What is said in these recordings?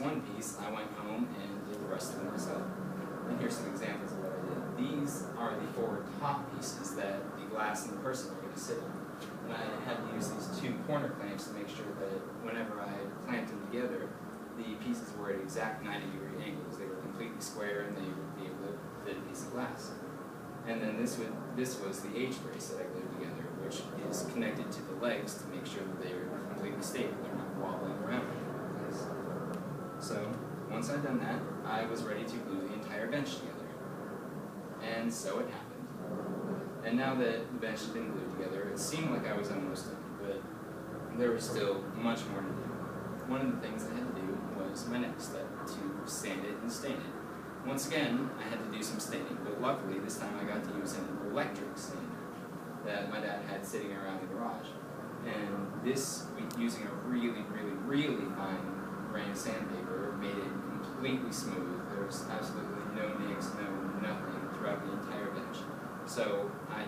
one piece, I went home and did the rest of it myself. And here's some examples of what I did. These are the 4 top pieces that the glass and the person are going to sit on. And I had to use these 2 corner clamps to make sure that whenever I clamped them together, the pieces were at exact 90-degree angles. They were completely square and they would be able to fit a piece of glass. And then this was the H brace that I glued together, which is connected to the legs to make sure that they are completely stable. They're not wobbling around. So once I'd done that, I was ready to glue the entire bench together. And so it happened. And now that the bench had been glued together, it seemed like I was almost done, but there was still much more to do. One of the things I had to do was my next step, to sand it and stain it. Once again, I had to do some staining, but luckily this time I got to use an electric sander that my dad had sitting around the garage. And this, using a really, really, really fine grain sandpaper, made it completely smooth. There was absolutely no nicks, no nothing throughout the entire bench. So I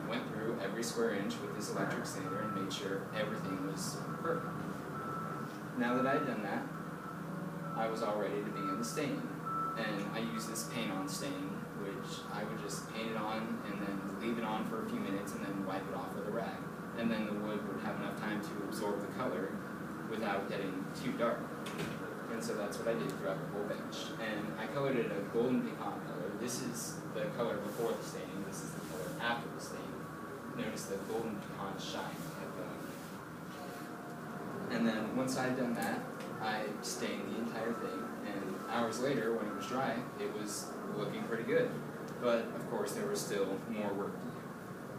went through every square inch with this electric sander and made sure everything was perfect. Now that I had done that, I was all ready to begin the staining. And I used this paint-on stain, which I would just paint it on and then leave it on for a few minutes and then wipe it off with a rag. And then the wood would have enough time to absorb the color without getting too dark. And so that's what I did throughout the whole bench. And I colored it a golden pecan color. This is the color before the staining. This is the color after the staining. Notice the golden pecan shine kept going. And then once I had done that, I stained the entire thing. And hours later, when it was dry, it was looking pretty good. But of course, there was still more work to do.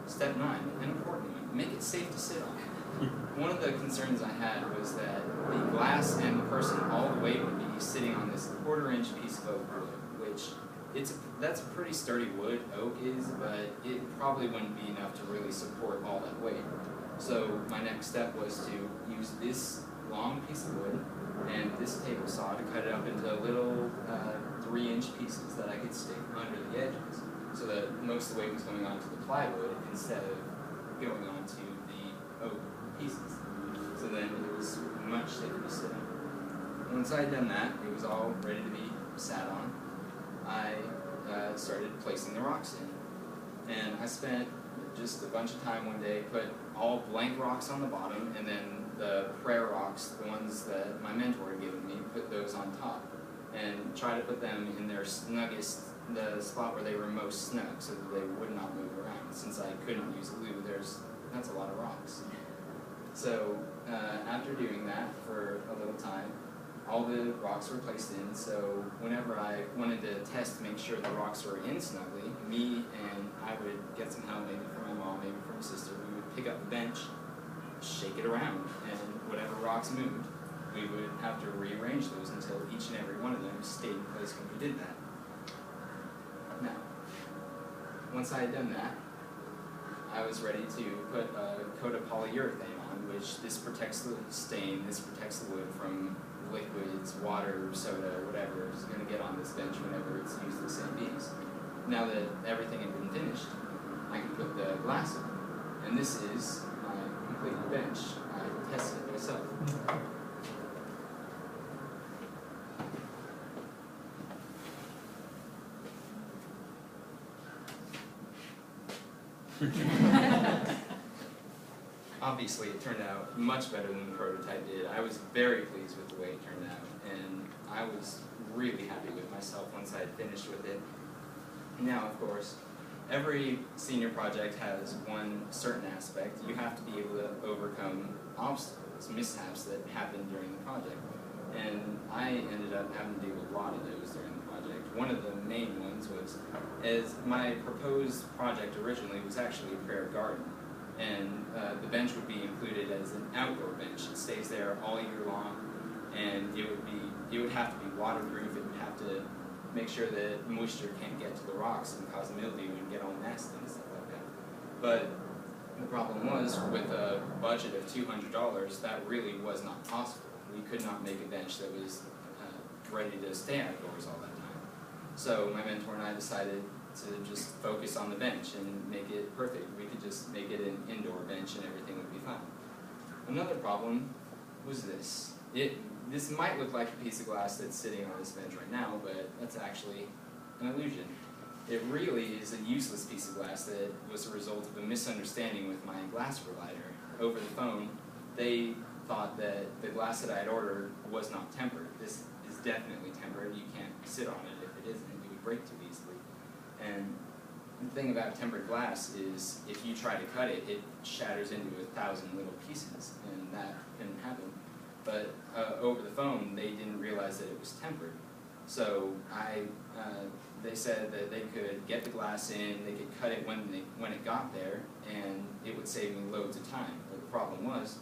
Step 9, an important one, make it safe to sit on. One of the concerns I had was that the glass and the person all the way would be sitting on this 1/4-inch piece of oak wood, which that's a pretty sturdy wood, oak is, but it probably wouldn't be enough to really support all that weight. So my next step was to use this long piece of wood and this table saw to cut it up into little 3-inch pieces that I could stick under the edges, so that most of the weight was going onto the plywood instead of going onto the oak pieces. So then it was much safer to sit on. Once I had done that, it was all ready to be sat on. I started placing the rocks in. And I spent just a bunch of time one day, put all blank rocks on the bottom, and then the prayer rocks, the ones that my mentor had given me, put those on top. And try to put them in their snuggest, the spot where they were most snug, so that they would not move around. Since I couldn't use glue, that's a lot of rocks. So after doing that for a little time, all the rocks were placed in, so whenever I wanted to test to make sure the rocks were in snugly, me and I would get some help, maybe from my mom, maybe from my sister, we would pick up the bench, shake it around, and whatever rocks moved, we would have to rearrange those until each and every one of them stayed in place when we did that. Now, once I had done that, I was ready to put a coat of polyurethane on, which this protects the stain, this protects the wood from liquids, water, soda, whatever is going to get on this bench whenever it's used the same piece. Now that everything had been finished, I could put the glass on. And this is my completed bench. I tested it myself. Obviously, it turned out much better than the prototype did. I was very pleased with the way it turned out, and I was really happy with myself once I had finished with it. Now, of course, every senior project has one certain aspect. You have to be able to overcome obstacles, mishaps that happen during the project. And I ended up having to do a lot of those during the project. One of the main ones was, as my proposed project originally was actually a prayer garden. And the bench would be included as an outdoor bench. It stays there all year long, and it would have to be waterproof. It would have to make sure that moisture can't get to the rocks and cause mildew and get all nasty and stuff like that. But the problem was, with a budget of $200, that really was not possible. We could not make a bench that was ready to stay outdoors all that time. So my mentor and I decided to just focus on the bench and make it perfect. We could just make it an indoor bench and everything would be fine. Another problem was this. It this might look like a piece of glass that's sitting on this bench right now, but that's actually an illusion. It really is a useless piece of glass that was a result of a misunderstanding with my glass provider. Over the phone, they thought that the glass that I had ordered was not tempered. This is definitely tempered. You can't sit on it if it isn't. It would break too easily. And the thing about tempered glass is if you try to cut it, it shatters into 1,000 little pieces, and that can happen. But over the phone, they didn't realize that it was tempered. So they said that they could get the glass in, they could cut it when it got there, and it would save me loads of time. But the problem was,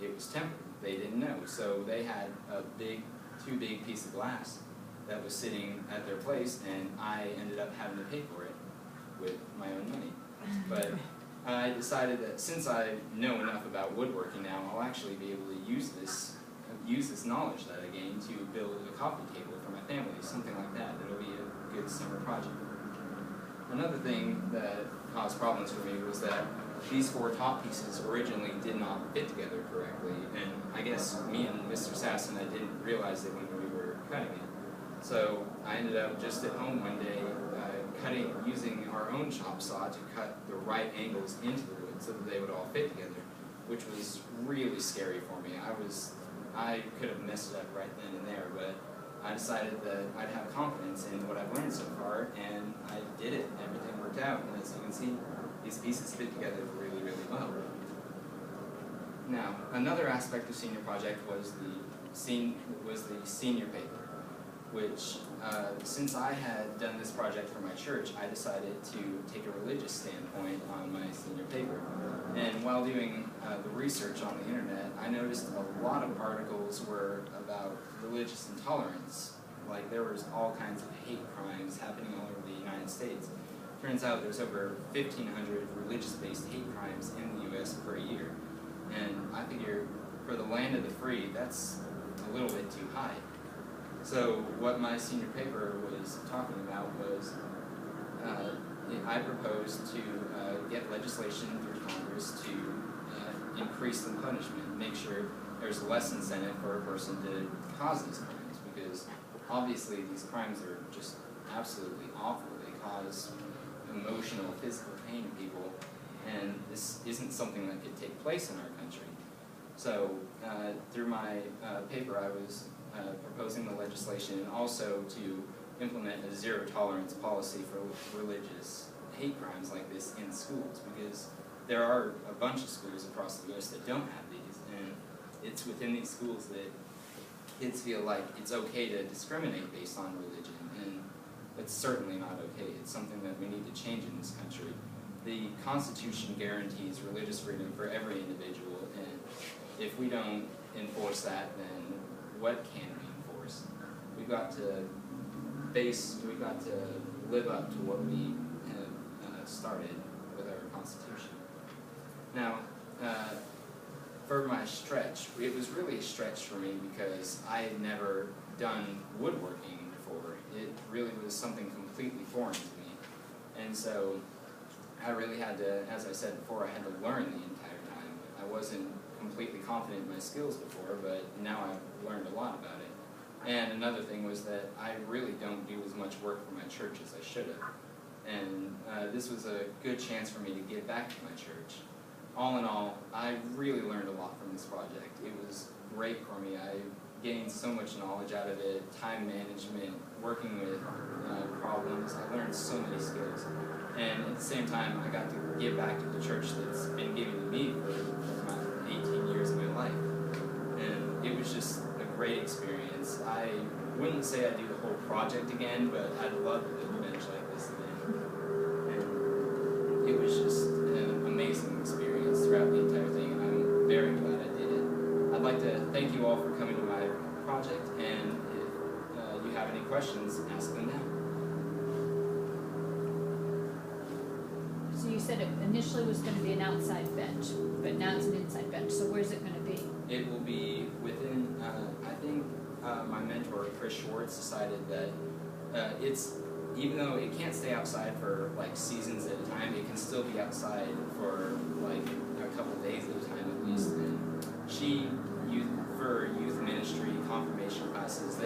it was tempered. They didn't know. So they had too big piece of glass that was sitting at their place, and I ended up having to pay for it with my own money. But I decided that since I know enough about woodworking now, I'll actually be able to use this knowledge that I gained to build a coffee table for my family, something like that. It'll be a good summer project. Another thing that caused problems for me was that these 4 top pieces originally did not fit together correctly, and I guess me and Mr. Sasson didn't realize it when we were cutting it. So I ended up just at home one day using our own chop saw to cut the right angles into the wood so that they would all fit together, which was really scary for me. I could have messed it up right then and there, but I decided that I'd have confidence in what I've learned so far, and I did it. Everything worked out, and as you can see, these pieces fit together really, really well. Now, another aspect of senior project was the senior paper, which since I had done this project for my church, I decided to take a religious standpoint on my senior paper. And while doing the research on the internet, I noticed a lot of articles were about religious intolerance. Like there was all kinds of hate crimes happening all over the United States. Turns out there's over 1,500 religious-based hate crimes in the U.S. per year. And I figure for the land of the free, that's a little bit too high. So what my senior paper was talking about was I proposed to get legislation through Congress to increase the punishment, make sure there's less incentive for a person to cause these crimes, because obviously these crimes are just absolutely awful. They cause emotional, physical pain to people, and this isn't something that could take place in our country. So through my paper, I was proposing the legislation and also to implement a zero-tolerance policy for religious hate crimes like this in schools, because there are a bunch of schools across the U.S. that don't have these, and it's within these schools that kids feel like it's okay to discriminate based on religion, and it's certainly not okay. It's something that we need to change in this country. The Constitution guarantees religious freedom for every individual, and if we don't enforce that, then what can we enforce? We've got to live up to what we have started with our Constitution. Now, for my stretch, it was really a stretch for me because I had never done woodworking before. It really was something completely foreign to me. And so I really had to, as I said before, I had to learn the entire time. I wasn't completely confident in my skills before, but now I've learned a lot about it. And another thing was that I really don't do as much work for my church as I should have. And this was a good chance for me to give back to my church. All in all, I really learned a lot from this project. It was great for me. I gained so much knowledge out of it, time management, working with problems. I learned so many skills. And at the same time, I got to give back to the church that's been giving to me for about 18 years of my life. And it was just a great experience. I wouldn't say I'd do the whole project again, but I'd love to do a bench like this again. And it was just an amazing experience throughout the entire thing, and I'm very glad I did it. I'd like to thank you all for coming to my project, and if you have any questions, ask them now. So you said it initially was going to be an outside bench, but now it's an inside bench. So where's it going to be? It will be within, I think my mentor, Chris Schwartz, decided that even though it can't stay outside for like seasons at a time, it can still be outside for like a couple days at a time at least. And she youth ministry, confirmation classes,